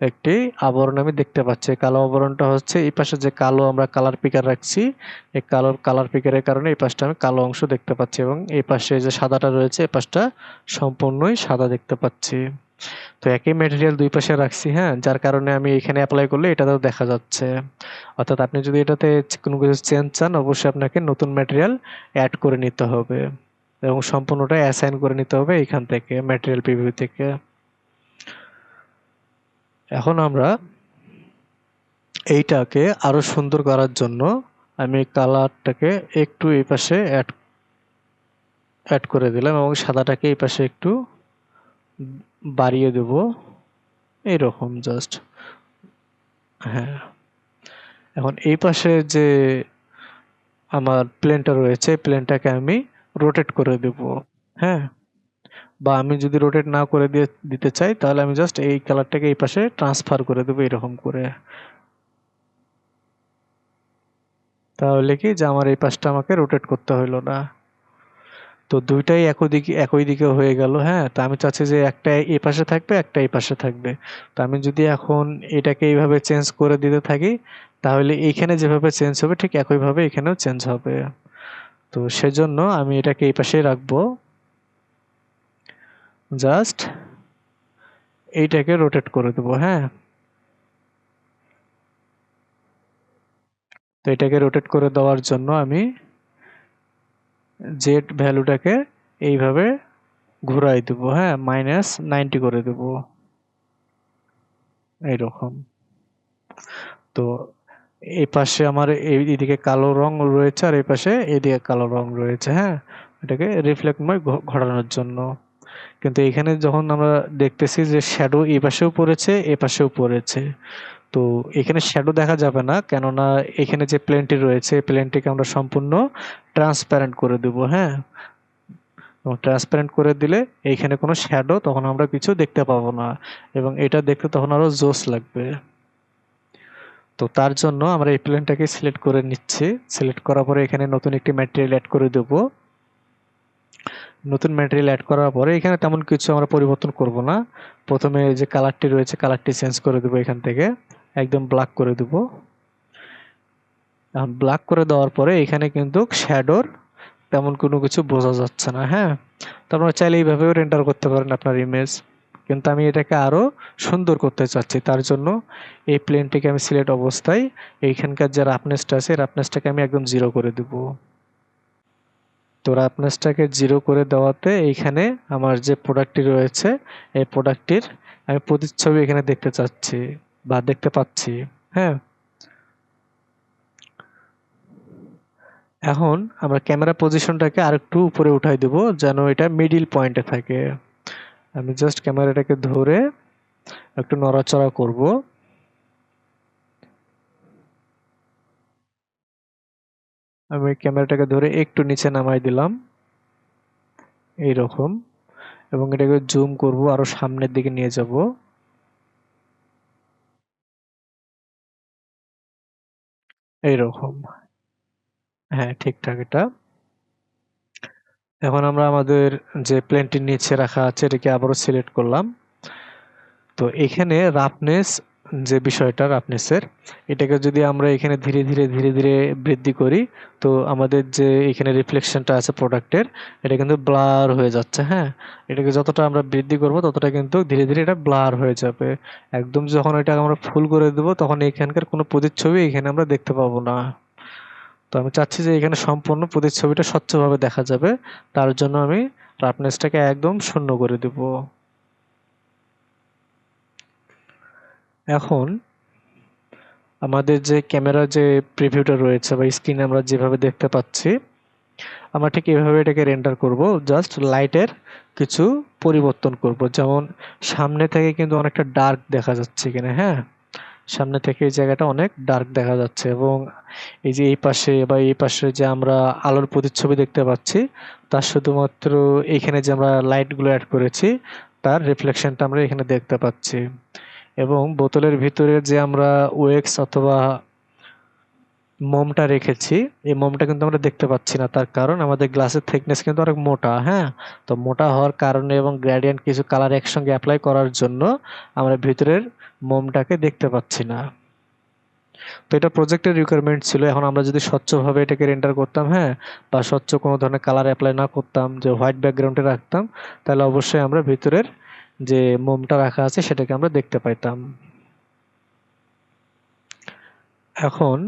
একটি আবরণ আমি দেখতে পাচ্ছি। কালো আবরণটা হচ্ছে এই পাশে যে কালো আমরা কালার পিকার রাখছি, এই কালার পিকারের কারণে এই পাশটা আমি কালো অংশ দেখতে পাচ্ছি এবং এই পাশে যে সাদাটা রয়েছে এই পাশটা সম্পূর্ণই সাদা দেখতে পাচ্ছি। তো একই ম্যাটেরিয়াল দুই পাশে রাখছি, হ্যাঁ, যার কারণে আমি এখানে অ্যাপ্লাই করলে এটাতেও দেখা যাচ্ছে। অর্থাৎ আপনি যদি এটাতে কোনো কিছু চেঞ্জ চান অবশ্যই আপনাকে নতুন ম্যাটেরিয়াল অ্যাড করে নিতে হবে এবং সম্পূর্ণটা অ্যাসাইন করে নিতে হবে এইখান থেকে ম্যাটেরিয়াল প্রিভিউ থেকে। এখন আমরা এইটাকে আরো সুন্দর করার জন্য আমি কালারটাকে একটু এই পাশে অ্যাড করে দিলাম এবং সাদাটাকে এই পাশে একটু বাড়িয়ে দেব এইরকম জাস্ট। হ্যাঁ, এখন এই পাশে যে আমার প্লেনটা রয়েছে প্লেনটাকে আমি রোটেট করে দেব। হ্যাঁ, বা আমি যদি রোটেট না করে দিতে চাই তাহলে আমি জাস্ট এই কালারটাকে এই পাশে ট্রান্সফার করে দেবো এরকম করে। তাহলে কি যে আমার এই পাশটা আমাকে রোটেট করতে হইলো না। তো দুইটাই একই দিকে হয়ে গেল। হ্যাঁ, তো আমি চাচ্ছি যে একটা এই পাশে থাকবে একটা এই পাশে থাকবে। তো আমি যদি এখন এটাকে এইভাবে চেঞ্জ করে দিতে থাকি তাহলে এইখানে যেভাবে চেঞ্জ হবে ঠিক একইভাবে এখানেও চেঞ্জ হবে। তো সেজন্য আমি এটাকে এই পাশেই রাখবো, জাস্ট এইটাকে রোটেট করে দেবো। হ্যাঁ, তো এটাকে রোটেট করে দেওয়ার জন্য আমি জেড ভ্যালুটাকে এইভাবে ঘুরাই দেবো। হ্যাঁ, -90 করে দেবো এইরকম। তো এই পাশে আমার এইদিকে কালো রং রয়েছে আর এই পাশে এদিকে কালো রং রয়েছে। হ্যাঁ, এটাকে রিফ্লেক্টময় ঘটানোর জন্য। কিন্তু এখানে যখন আমরা দেখতেছি যে শ্যাডো এই পাশেও পড়েছে এ পাশেও পড়েছে, তো এখানে শ্যাডো দেখা যাবে না, কেননা এখানে যে প্লেনটি রয়েছে প্লেনটিকে আমরা সম্পূর্ণ ট্রান্সপারেন্ট করে দেব। হ্যাঁ, এবং ট্রান্সপারেন্ট করে দিলে এইখানে কোনো শ্যাডো তখন আমরা কিছু দেখতে পাবো না এবং এটা দেখতে তখন আরো জোস লাগবে। তো তার জন্য আমরা এই প্লেনটাকে সিলেক্ট করে নিচ্ছি। সিলেক্ট করার পরে এখানে নতুন একটি ম্যাটেরিয়াল অ্যাড করে দেব। নতুন ম্যাটেরিয়াল অ্যাড করার পরে এখানে তেমন কিছু আমরা পরিবর্তন করব না। প্রথমে যে কালারটি রয়েছে কালারটি চেঞ্জ করে দেবো, এখান থেকে একদম ব্ল্যাক করে দেব। ব্ল্যাক করে দেওয়ার পরে এখানে কিন্তু শ্যাডোর তেমন কোনো কিছু বোঝা যাচ্ছে না। হ্যাঁ, তো আপনারা চাইলে এইভাবেও রেন্ডার করতে পারেন আপনার ইমেজ, কিন্তু আমি এটাকে আরো সুন্দর করতে চাচ্ছি। তার জন্য এই প্লেনটিকে আমি সিলেক্ট অবস্থায় এইখানকার যে রাফনেসটা আছে রাফনেসটাকে আমি একদম 0 করে দেব। তো রাফনেসটাকে 0 করে দেওয়াতে এইখানে আমার যে প্রোডাক্টটি রয়েছে এই প্রোডাক্টটির আমি প্রতিচ্ছবি এখানে দেখতে চাচ্ছি বা দেখতে পাচ্ছি। হ্যাঁ, এখন আমরা ক্যামেরা পজিশনটাকে আরেকটু উপরে উঠাই দেব যেন এটা মিডিল পয়েন্টে থাকে। আমি জাস্ট ক্যামেরাটাকে ধরে একটু নড়াচড়া করব। আমি ক্যামেরাটাকে ধরে একটু নিচে নামাই দিলাম এইরকম, এবং এটাকে জুম করব, আরো সামনের দিকে নিয়ে যাব। এইরকম। হ্যাঁ, ঠিকঠাক এটা। এখন আমরা আমাদের যে প্লেনটির নিচে রাখা আছে এটাকে আবারও সিলেক্ট করলাম। তো এখানে রাফনেস যে বিষয়টা রাফনেসের, এটাকে যদি আমরা এখানে ধীরে ধীরে ধীরে ধীরে বৃদ্ধি করি, তো আমাদের যে এখানে রিফ্লেকশনটা আছে প্রোডাক্টের, এটা কিন্তু ব্লার হয়ে যাচ্ছে। হ্যাঁ, এটাকে যতটা আমরা বৃদ্ধি করব ততটা কিন্তু ধীরে ধীরে এটা ব্লার হয়ে যাবে। একদম যখন এটা আমরা ফুল করে দেবো তখন এখানকার কোনো প্রতিচ্ছবি এখানে আমরা দেখতে পাবো না। তো আমি চাচ্ছি যে এখানে সম্পূর্ণ প্রতিচ্ছবিটা স্বচ্ছভাবে দেখা যাবে, তার জন্য আমি রাফনেসটাকে একদম শূন্য করে দেব। এখন আমাদের যে ক্যামেরার যে প্রিভিউটা রয়েছে বা স্ক্রিনে আমরা যেভাবে দেখতে পাচ্ছি, আমরা ঠিক এভাবে এটাকে রেন্ডার করব। জাস্ট লাইটের কিছু পরিবর্তন করব, যেমন সামনে থেকে কিন্তু অনেকটা ডার্ক দেখা যাচ্ছে এখানে। হ্যাঁ, সামনে থেকে এই জায়গাটা অনেক ডার্ক দেখা যাচ্ছে, এবং এই যে এই পাশে বা এই পাশে যে আমরা আলোর প্রতিচ্ছবি দেখতে পাচ্ছি, তার শুধুমাত্র এখানে যে আমরা লাইটগুলো অ্যাড করেছি তার রিফ্লেকশনটা আমরা এখানে দেখতে পাচ্ছি। এবং বোতলের ভিতরে যে আমরা ওয়েক্স অথবা মোমটা রেখেছি, এই মোমটা কিন্তু আমরা দেখতে পাচ্ছি না, তার কারণ আমাদের গ্লাসের থিকনেস কিন্তু অনেক মোটা। হ্যাঁ, তো মোটা হওয়ার কারণে এবং গ্রেডিয়েন্ট কিছু কালার একসঙ্গে অ্যাপ্লাই করার জন্য আমরা ভিতরের মোমটাকে দেখতে পাচ্ছি না। তো এটা প্রজেক্টের রিকোয়ারমেন্ট ছিল। এখন আমরা যদি স্বচ্ছভাবে এটাকে রেন্ডার করতাম, হ্যাঁ, বা স্বচ্ছ কোনো ধরনের কালার অ্যাপ্লাই না করতাম, যে হোয়াইট ব্যাকগ্রাউন্ডে রাখতাম, তাহলে অবশ্যই আমরা ভিতরের যে মোমটা রাখা আছে সেটাকে আমরা দেখতে পাইতাম। এখন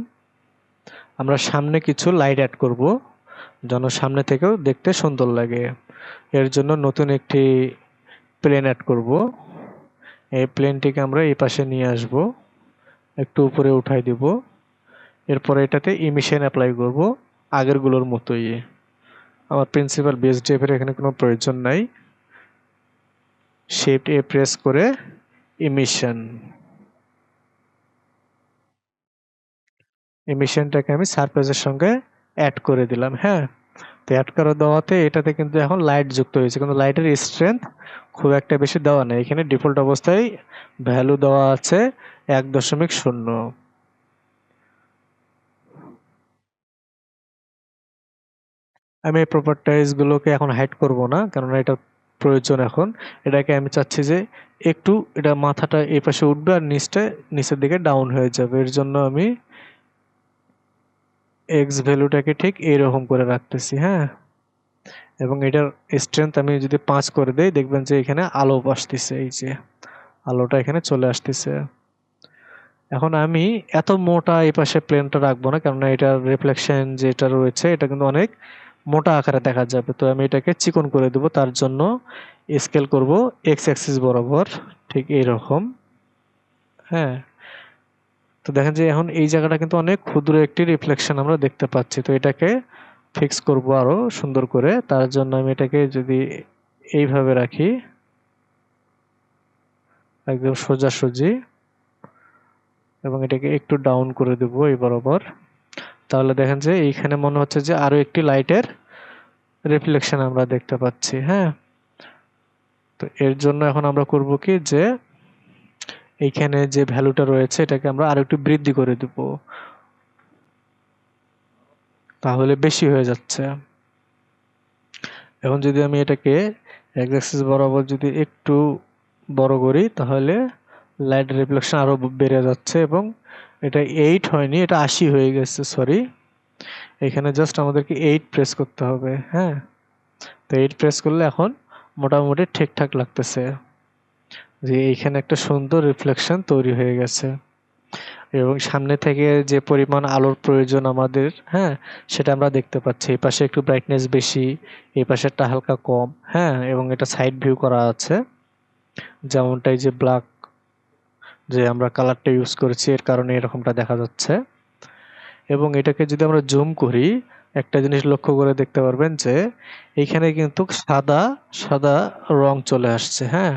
আমরা সামনে কিছু লাইট অ্যাড করব, যেন সামনে থেকেও দেখতে সুন্দর লাগে। এর জন্য নতুন একটি প্লেন অ্যাড করব। এই প্লেনটিকে আমরা এই পাশে নিয়ে আসব, একটু উপরে উঠাই দিব। এরপরে এটাতে ইমিশন অ্যাপ্লাই করব আগেরগুলোর মতোই। আমার প্রিন্সিপাল বেস ড্রাইভের এখানে কোনো প্রয়োজন নাই। শিফট এ প্রেস করে ইমিশনটাকে আমি সারফেসের সঙ্গে অ্যাড করে দিলাম। হ্যাঁ, তো অ্যাড করে দেওয়াতে এটাতে কিন্তু এখন লাইট যুক্ত হয়েছে, কিন্তু লাইটের স্ট্রেংথ খুব একটা বেশি দেওয়া নেই। এখানে ডিফল্ট অবস্থায় ভ্যালু দেওয়া আছে 1.0। আমি এই প্রপার্টাইজ গুলোকে এখন হাইড করব না, কারণ এটা প্রয়োজন এখন। এটাকে আমি চাচ্ছি যে একটু এটা মাথাটা এই পাশে উঠবে আর নিচের দিকে ডাউন হয়ে যাবে। এর জন্য আমি এক্স ভ্যালুটাকে ঠিক এইরকম করে রাখতেছি। হ্যাঁ, এবং এটার স্ট্রেংথ আমি যদি 5 করে দেই, দেখবেন যে এখানে আলো আসতেছে, এই যে আলোটা এখানে চলে আসতেছে। এখন আমি এত মোটা এই পাশে প্লেনটা রাখবো না, কারণ এটার রিফ্লেকশন যেটা রয়েছে এটা কিন্তু অনেক মোটা আকারে দেখা যাবে। তো আমি এটাকে চিকন করে দেব, তার জন্য স্কেল করব এক্স অ্যাক্সিস বরাবর, ঠিক এইরকম। হ্যাঁ, তো দেখেন যে এখন এই জায়গাটা কিন্তু অনেক ক্ষুদ্র একটি রিফ্লেকশন আমরা দেখতে পাচ্ছি। তো এটাকে ফিক্স করব আরো সুন্দর করে, তার জন্য আমি এটাকে যদি এইভাবে রাখি, একদম সোজাসুজি, এবং এটাকে একটু ডাউন করে দেব এই বরাবর, তাহলে দেখেন যে এইখানে মনে হচ্ছে যে আরো একটি লাইটের রিফ্লেকশন আমরা দেখতে পাচ্ছি। হ্যাঁ, তো এর জন্য এখন আমরা করব কি, যে এইখানে যে ভ্যালুটা রয়েছে এটাকে আমরা আরো একটু বৃদ্ধি করে দেব, তাহলে বেশি হয়ে যাচ্ছে। এখন যদি আমি এটাকে এক্স অ্যাক্সিস বরাবর যদি একটু বড় করি, তাহলে লাইট রিফ্লেকশন আরো বেড়ে যাচ্ছে, এবং এটা 8 হয়নি, এটা 80 হয়ে গেছে, সরি। এখানে জাস্ট আমাদেরকে 8 প্রেস করতে হবে। হ্যাঁ, তো 8 প্রেস করলে এখন মোটামুটি ঠিকঠাক লাগতেছে, যে এইখানে একটা সুন্দর রিফ্লেকশন তৈরি হয়ে গেছে। এবং সামনে থেকে যে পরিমাণ আলোর প্রয়োজন আমাদের, হ্যাঁ, সেটা আমরা দেখতে পাচ্ছি। এই পাশে একটু ব্রাইটনেস বেশি, এই পাশেরটা হালকা কম। হ্যাঁ, এবং এটা সাইড ভিউ করা আছে, যেমনটা এই যে ব্ল্যাক যে আমরা কালারটা ইউজ করেছি এর কারণে এরকমটা দেখা যাচ্ছে। এবং এটাকে যদি আমরা জুম করি, একটা জিনিস লক্ষ্য করে দেখতে পারবেন যে এইখানে কিন্তু সাদা সাদা রং চলে আসছে। হ্যাঁ,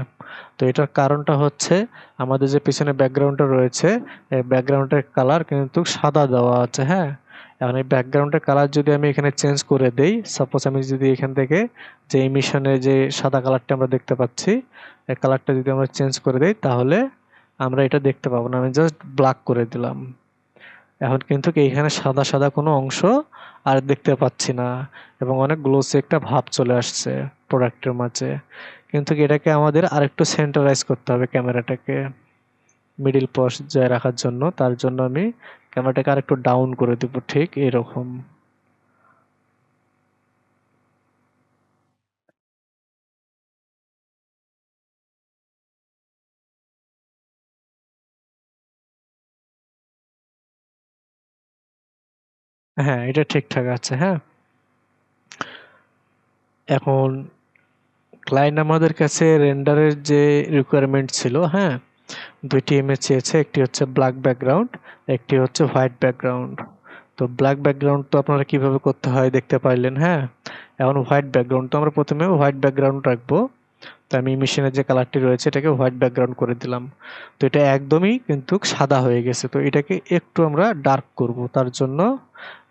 তো এটার কারণটা হচ্ছে আমাদের যে পিছনে ব্যাকগ্রাউন্ডটা রয়েছে, এই ব্যাকগ্রাউন্ডের কালার কিন্তু সাদা দেওয়া আছে। হ্যাঁ, এখন এই ব্যাকগ্রাউন্ডের কালার যদি আমি এখানে চেঞ্জ করে দেই, সাপোজ আমি যদি এখান থেকে যে ইমিশনে যে সাদা কালারটা আমরা দেখতে পাচ্ছি, এই কালারটা যদি আমরা চেঞ্জ করে দেই, তাহলে আমরা এটা দেখতে পাবো না। আমি জাস্ট ব্ল্যাক করে দিলাম, এখন কিন্তু এইখানে সাদা সাদা কোনো অংশ আর দেখতে পাচ্ছি না, এবং অনেক গ্লোসি একটা ভাব চলে আসছে প্রোডাক্টের মাঝে। কিন্তু এটাকে আমাদের আরেকটু সেন্টারাইজ করতে হবে ক্যামেরাটাকে, মিডিল পর্যায়ে রাখার জন্য, তার জন্য আমি ক্যামেরাটাকে আরেকটু ডাউন করে দেব, ঠিক এরকম। হ্যাঁ, এটা ঠিকঠাক আছে। হ্যাঁ, এখন ক্লায়েন্ট আমাদের কাছে রেন্ডারের যে রিকোয়ারমেন্ট ছিল, হ্যাঁ, দুইটি ইমেজ চেয়েছে, একটি হচ্ছে ব্ল্যাক ব্যাকগ্রাউন্ড, একটি হচ্ছে হোয়াইট ব্যাকগ্রাউন্ড। তো ব্ল্যাক ব্যাকগ্রাউন্ড তো আপনারা কিভাবে করতে হয় দেখতে পারলেন। হ্যাঁ, এখন হোয়াইট ব্যাকগ্রাউন্ড তো আমরা প্রথমে হোয়াইট ব্যাকগ্রাউন্ড রাখবো। তো আমি মেশিনের যে কালারটি রয়েছে এটাকে হোয়াইট ব্যাকগ্রাউন্ড করে দিলাম। তো এটা একদমই কিন্তু সাদা হয়ে গেছে, তো এটাকে একটু আমরা ডার্ক করব। তার জন্য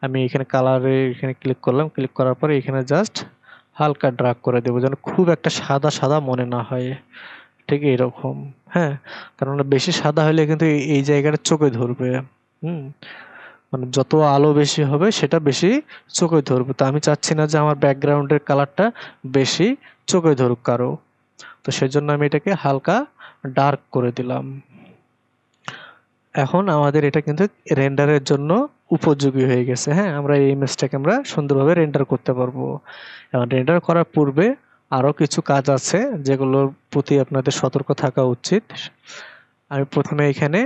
আমি এখানে কালারে এখানে ক্লিক করলাম, ক্লিক করার পরে এখানে জাস্ট হালকা ড্রাগ করে দেবো, যেন খুব একটা সাদা সাদা মনে না হয়, ঠিক এইরকম। হ্যাঁ, কারণ বেশি সাদা হলে কিন্তু এই জায়গাটা চোখে ধরবে। হুম, মানে যত আলো বেশি হবে সেটা বেশি চোখে ধরবে। তো আমি চাচ্ছি না যে আমার ব্যাকগ্রাউন্ডের কালারটা বেশি চোখে ধরুক কারো। তো সেজন্য আমি এটাকে হালকা ডার্ক করে দিলাম। এখন আমাদের এটা কিন্তু রেন্ডারের জন্য উপযোগী হয়ে গেছে। হ্যাঁ, আমরা এই ইমেজটাকে আমরা সুন্দরভাবে রেন্ডার করতে পারবো। এখন রেন্ডার করার পূর্বে আরো কিছু কাজ আছে যেগুলোর প্রতি আপনাদের সতর্ক থাকা উচিত। আমি প্রথমে এখানে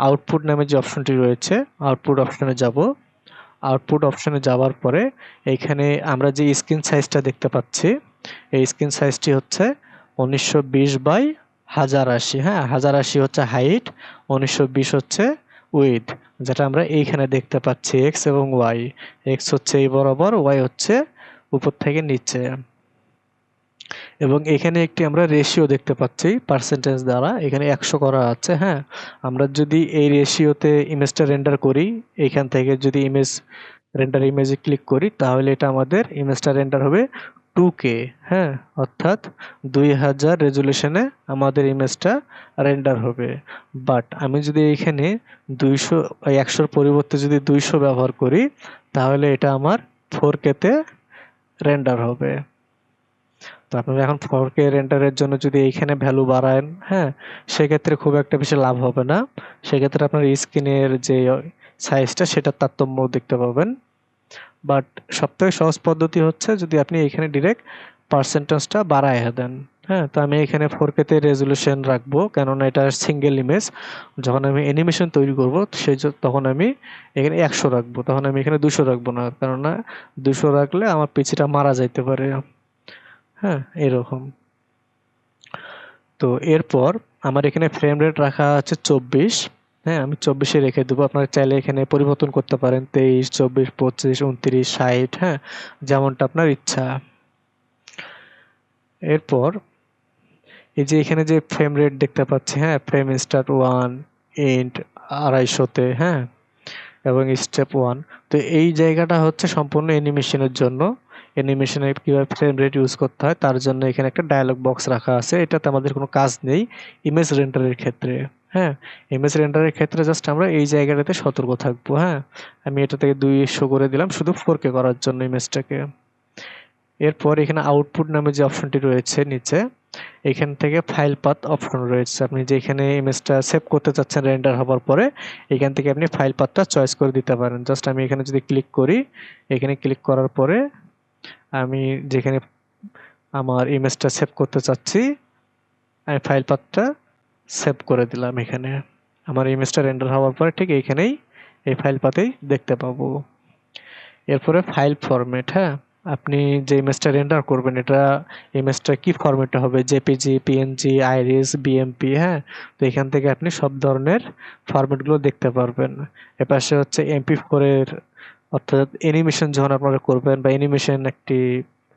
আউটপুট নামে যে অপশনটি রয়েছে, আউটপুট অপশনে যাব। আউটপুট অপশনে যাওয়ার পরে এইখানে আমরা যে স্ক্রিন সাইজটা দেখতে পাচ্ছি, এই স্ক্রিন সাইজটি হচ্ছে 1920 বাই 1080। হ্যাঁ, 1080 হচ্ছে হাইট, 1920 হচ্ছে উইথ, যেটা আমরা এইখানে দেখতে পাচ্ছি এক্স এবং ওয়াই। এক্স হচ্ছে এই বরাবর, ওয়াই হচ্ছে উপর থেকে নিচে। এবং এখানে একটি আমরা রেশিও দেখতে পাচ্ছি পার্সেন্টেজ দ্বারা, এখানে 100 করা আছে। হ্যাঁ, আমরা যদি এই রেশিওতে ইমেজটা রেন্ডার করি, এখান থেকে যদি রেন্ডার ইমেজে ক্লিক করি, তাহলে এটা আমাদের ইমেজটা রেন্ডার হবে 2K। হ্যাঁ, অর্থাৎ 2000 রেজুলেশনে আমাদের ইমেজটা রেন্ডার হবে। বাট আমি যদি এখানে 100-র পরিবর্তে যদি 200 ব্যবহার করি, তাহলে এটা আমার 4K-তে রেন্ডার হবে। তো আপনারা এখন 4K রেন্ডারের জন্য যদি এইখানে ভ্যালু বাড়ান, হ্যাঁ, সেক্ষেত্রে খুব একটা বেশি লাভ হবে না। সেক্ষেত্রে আপনার স্ক্রিনের যে সাইজটা সেটার তারতম্য দেখতে পাবেন। বাট সবথেকে সহজ পদ্ধতি হচ্ছে যদি আপনি এখানে ডিরেক্ট পার্সেন্টেজটা বাড়ায় দেন। হ্যাঁ, তো আমি এখানে 4K-তে রেজুলেশন রাখবো, কেননা এটা সিঙ্গেল ইমেজ। যখন আমি অ্যানিমেশন তৈরি করব তখন আমি এখানে 100 রাখবো, তখন আমি এখানে 200 রাখবো না, কেননা 200 রাখলে আমার পিছিটা মারা যাইতে পারে। হ্যাঁ, এরকম। তো এরপর আমার এখানে ফ্রেম রেট রাখা আছে 24। হ্যাঁ, আমি 24-এ রেখে দেবো। আপনারা চাইলে এখানে পরিবর্তন করতে পারেন 23, 24, 25, 29, 60। হ্যাঁ, যেমনটা আপনার ইচ্ছা। এরপর এই যে এখানে যে ফ্রেম রেট দেখতে পাচ্ছি, হ্যাঁ, ফ্রেম স্টার্ট 1, এন্ড 250-তে। হ্যাঁ, এবং স্টেপ 1। তো এই জায়গাটা হচ্ছে সম্পূর্ণ অ্যানিমেশনের জন্য। অ্যানিমেশনে কীভাবে ফ্রেম রেট ইউজ করতে হয় তার জন্য এখানে একটা ডায়ালগ বক্স রাখা আছে। এটাতে আমাদের কোনো কাজ নেই ইমেজ রেন্ডারের ক্ষেত্রে। হ্যাঁ, ইমেজ রেন্ডারের ক্ষেত্রে জাস্ট আমরা এই জায়গাটাতে সতর্ক থাকবো। হ্যাঁ, আমি এটা থেকে 200 করে দিলাম শুধু 4K করার জন্য ইমেজটাকে। এরপর এখানে আউটপুট নামে যে অপশনটি রয়েছে নিচে, এখান থেকে ফাইল পাথ অপশন রয়েছে। আপনি যেখানে ইমেজটা সেভ করতে চাচ্ছেন রেন্ডার হবার পরে, এখান থেকে আপনি ফাইল পাথটা চয়েস করে দিতে পারেন। জাস্ট আমি এখানে যদি ক্লিক করি, এখানে ক্লিক করার পরে আমি যেখানে আমার ইমেজটা সেভ করতে চাচ্ছি, আমি ফাইল পাথটা সেভ করে দিলাম এখানে। আমার ইমেজটা রেন্ডার হওয়ার পরে ঠিক এইখানেই এই ফাইল পাথেই দেখতে পাবো। এরপরে ফাইল ফরম্যাট। হ্যাঁ, আপনি যে ইমেজটা রেন্ডার করবেন এটা ইমেজটা কি ফরম্যাটে হবে, জেপিজি, পিএনজি, আইরিস, বিএমপি। হ্যাঁ, তো এখান থেকে আপনি সব ধরনের ফরম্যাটগুলো দেখতে পারবেন। এপাশে হচ্ছে MP4 এর, অর্থাৎ অ্যানিমেশন যখন আপনারা করবেন বা অ্যানিমেশন একটি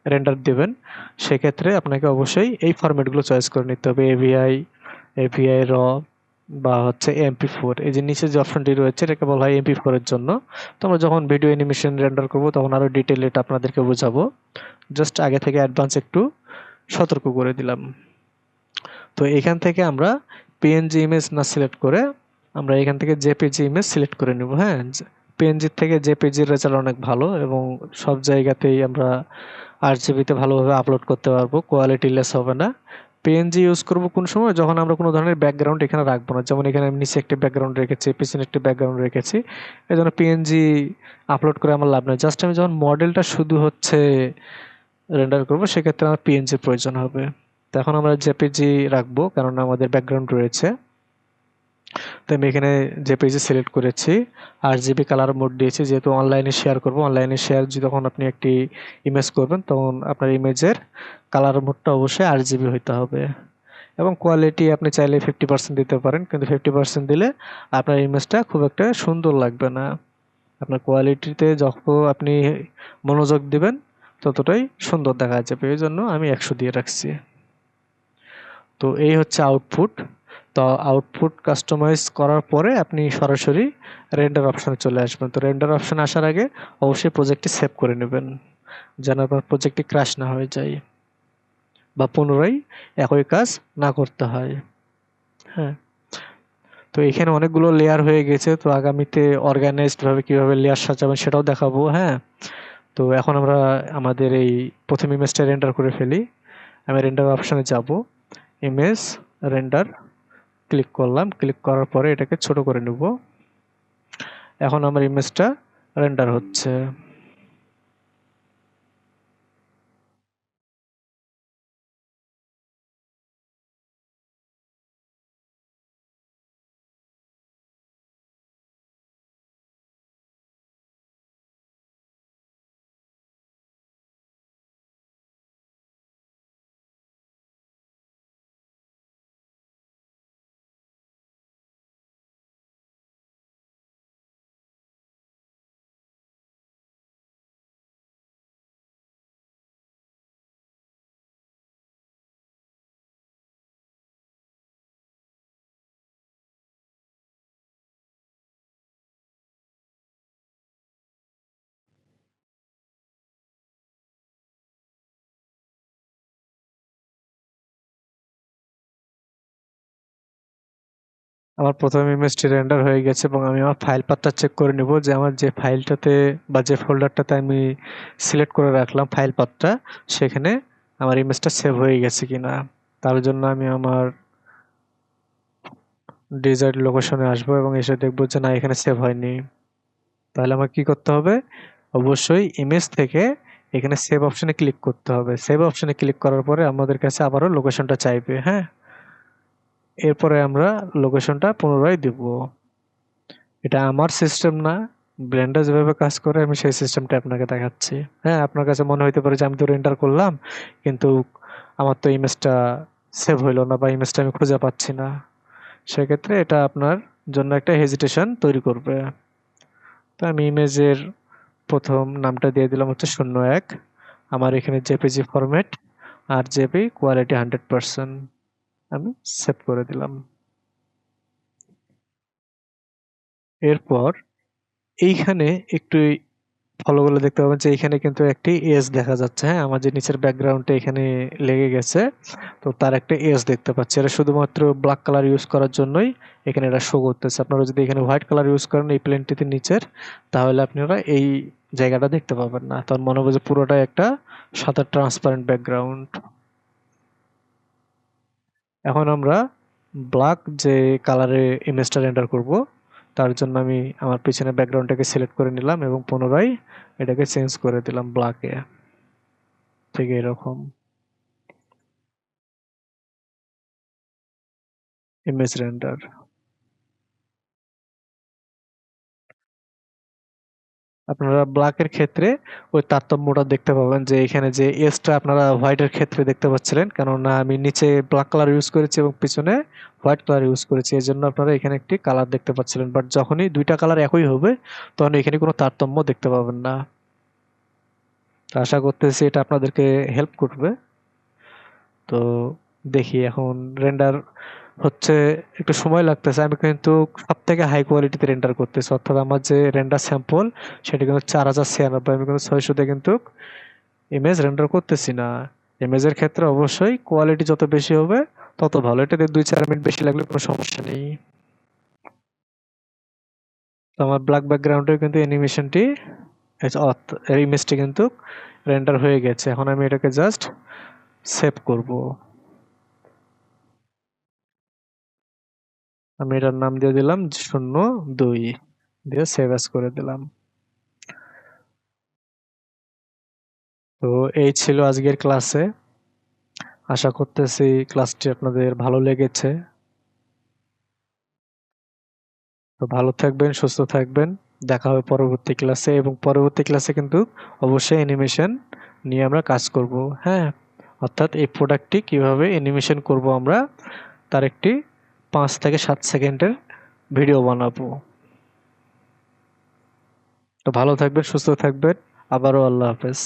রেন্ডার দিবেন, সেক্ষেত্রে আপনাকে অবশ্যই এই ফরম্যাটগুলো চয়েস করে নিতে হবে। এভিআই, র বা হচ্ছে MP4। এই যে নিচে যে অপশনটি রয়েছে এটাকে বলা হয় MP4 এর জন্য। তো আমরা যখন ভিডিও অ্যানিমেশন রেন্ডার করব তখন আরো ডিটেইলে এটা আপনাদেরকে বোঝাবো। জাস্ট আগে থেকে অ্যাডভান্স একটু সতর্ক করে দিলাম। তো এখান থেকে আমরা পিএনজি ইমেজ না সিলেক্ট করে আমরা এখান থেকে জেপিজি ইমেজ সিলেক্ট করে নেব। হ্যাঁ, পিএনজি থেকে জেপিজির রেজাল্ট অনেক ভালো এবং সব জায়গাতেই আমরা আরজিবিতে ভালোভাবে আপলোড করতে পারবো, কোয়ালিটি লেস হবে না। পিএনজি ইউজ করব কোন সময়, যখন আমরা কোনো ধরনের ব্যাকগ্রাউন্ড এখানে রাখবো না। যেমন এখানে আমি নিচে একটা ব্যাকগ্রাউন্ড রেখেছি, পিছনে একটা ব্যাকগ্রাউন্ড রেখেছি, এই জন্য পিএনজি আপলোড করে আমার লাভ নেই। জাস্ট আমি যখন মডেলটা শুধু হচ্ছে রেন্ডার করব, সেক্ষেত্রে আমার পিএনজি প্রয়োজন হবে। তো এখন আমরা জেপিজি রাখবো, কারণ আমাদের ব্যাকগ্রাউন্ড রয়েছে। তো আমি এখানে জেপিজি সিলেক্ট করেছি, আরজিবি কালার মোড দিয়েছি, যেহেতু অনলাইনে শেয়ার করব। অনলাইনে শেয়ার যখন আপনি একটি ইমেজ করবেন, তখন আপনার ইমেজের কালার মোডটা অবশ্যই আরজিবি হইতে হবে। এবং কোয়ালিটি আপনি চাইলে 50% দিতে পারেন, কিন্তু 50% দিলে আপনার ইমেজটা খুব একটা সুন্দর লাগবে না। আপনার কোয়ালিটিতে যত আপনি মনোযোগ দিবেন, ততটাই সুন্দর দেখা যাবে। এই জন্য আমি 100 দিয়ে রাখছি। তো এই হচ্ছে আউটপুট। তো আউটপুট কাস্টমাইজ করার পরে আপনি সরাসরি রেন্ডার অপশনে চলে আসবেন। তো রেন্ডার অপশনে আসার আগে অবশ্যই প্রজেক্টটি সেভ করে নেবেন, যেন আপনার প্রজেক্টটি ক্র্যাশ না হয়ে যায় বা পুনরায় একই কাজ না করতে হয়। হ্যাঁ, তো এখানে অনেকগুলো লেয়ার হয়ে গেছে। তো আগামীতে অর্গানাইজড ভাবে কিভাবে লেয়ার সাজাবেন সেটাও দেখাবো। হ্যাঁ, তো এখন আমরা আমাদের এই প্রথম ইমেজটা রেন্ডার করে ফেলি। আমি রেন্ডার অপশনে যাব, ইমেজ রেন্ডার ক্লিক করলাম। ক্লিক করার পরে এটাকে ছোট করে নেব। এখন আমার ইমেজটা রেন্ডার হচ্ছে। আমার প্রথম ইমেজটি রেন্ডার হয়ে গেছে এবং আমি আমার ফাইল পাথটা চেক করে নেব যে আমার যে ফাইলটাতে বা যে ফোল্ডারটাতে আমি সিলেক্ট করে রাখলাম ফাইল পাথটা, সেখানে আমার ইমেজটা সেভ হয়ে গেছে কিনা। তার জন্য আমি আমার ডিজায়ার্ড লোকেশনে আসবো এবং এসে দেখবো যে না, এখানে সেভ হয়নি। তাহলে আমার কি করতে হবে, অবশ্যই ইমেজ থেকে এখানে সেভ অপশনে ক্লিক করতে হবে। সেভ অপশনে ক্লিক করার পরে আমাদের কাছে আবারও লোকেশনটা চাইবে। হ্যাঁ, এরপরে আমরা লোকেশনটা পুনরায় দিব। এটা আমার সিস্টেম না, ব্লেন্ডার যেভাবে কাজ করে আমি সেই সিস্টেমটা আপনাকে দেখাচ্ছি। হ্যাঁ, আপনার কাছে মনে হইতে পারে যে আমি তো রেন্ডার করলাম, কিন্তু আমার তো ইমেজটা সেভ হইলো না বা ইমেজটা আমি খুঁজে পাচ্ছি না। সেক্ষেত্রে এটা আপনার জন্য একটা হেজিটেশন তৈরি করবে। তো আমি ইমেজের প্রথম নামটা দিয়ে দিলাম হচ্ছে 01। আমার এখানে জেপিজি ফরম্যাট আর জেপি কোয়ালিটি 100%। আমি সেভ করে দিলাম। এরপর এইখানে একটু ফলো করলে দেখতে পাবেন যে এখানে কিন্তু একটি এজ দেখা যাচ্ছে। হ্যাঁ, আমার যে নিচের ব্যাকগ্রাউন্ডে এখানে লেগে গেছে, তো তার একটা এজ দেখতে পাচ্ছি। এটা শুধুমাত্র ব্ল্যাক কালার ইউজ করার জন্যই এখানে এটা শো করতেছে। আপনারা যদি এখানে হোয়াইট কালার ইউজ করেন এই প্লেনটিতে নিচের, তাহলে আপনারা এই জায়গাটা দেখতে পাবেন না। তখন মনে হবে যে পুরোটাই একটা সাদা ট্রান্সপারেন্ট ব্যাকগ্রাউন্ড। এখন আমরা ব্ল্যাক যে কালারে ইমেজটা রেন্ডার করব, তার জন্য আমি আমার পিছনে ব্যাকগ্রাউন্ডটাকে সিলেক্ট করে নিলাম এবং পুনরায় এটাকে চেঞ্জ করে দিলাম ব্ল্যাকে। ঠিক এরকম ইমেজ রেন্ডার। আপনারা ব্ল্যাকের ক্ষেত্রে ওই তারতম্যটা দেখতে পাবেন যে এখানে যে এজটা আপনারা হোয়াইটের ক্ষেত্রে দেখতে পাচ্ছিলেন, কেননা আমি নিচে ব্ল্যাক কালার ইউজ করেছি এবং পিছনে হোয়াইট কালার ইউজ করেছি। এই জন্য আপনারা এখানে একটি কালার দেখতে পাচ্ছিলেন, বাট যখনই দুইটা কালার একই হবে তখন এখানে কোনো তারতম্য দেখতে পাবেন না। তো আশা করতেছি এটা আপনাদেরকে হেল্প করবে। তো দেখি এখন রেন্ডার হচ্ছে, একটু সময় লাগতেছে। আমি কিন্তু সব থেকে হাই কোয়ালিটিতে রেন্ডার করতেছি, অর্থাৎ আমার যে রেন্ডার স্যাম্পল সেটা কিন্তু 4096, আমি কিন্তু 600-তে কিন্তু ইমেজ রেন্ডার করতেছি না। ইমেজের ক্ষেত্রে অবশ্যই কোয়ালিটি যত বেশি হবে তত ভালো। এটাতে 2-4 মিনিট বেশি লাগলে কোনো সমস্যা নেই। তো আমার ব্ল্যাক ব্যাকগ্রাউন্ডের কিন্তু অ্যানিমেশনটি, ইমেজটি কিন্তু রেন্ডার হয়ে গেছে। এখন আমি এটাকে জাস্ট সেভ করব। আমি এটার নাম দিয়ে দিলাম 02 দিয়ে সেভ অ্যাজ করে দিলাম। তো এই ছিল আজকের ক্লাসে। আশা করতেছি ক্লাসটি আপনাদের ভালো লেগেছে। তো ভালো থাকবেন, সুস্থ থাকবেন। দেখা হবে পরবর্তী ক্লাসে, এবং পরবর্তী ক্লাসে কিন্তু অবশ্যই অ্যানিমেশন নিয়ে আমরা কাজ করব। হ্যাঁ, অর্থাৎ এই প্রোডাক্টটি কিভাবে অ্যানিমেশন করব আমরা, তার একটি 5 থেকে 7 সেকেন্ডের ভিডিও বানাবো। তো ভালো থাকবেন, সুস্থ থাকবেন। আবারও আল্লাহ হাফেজ।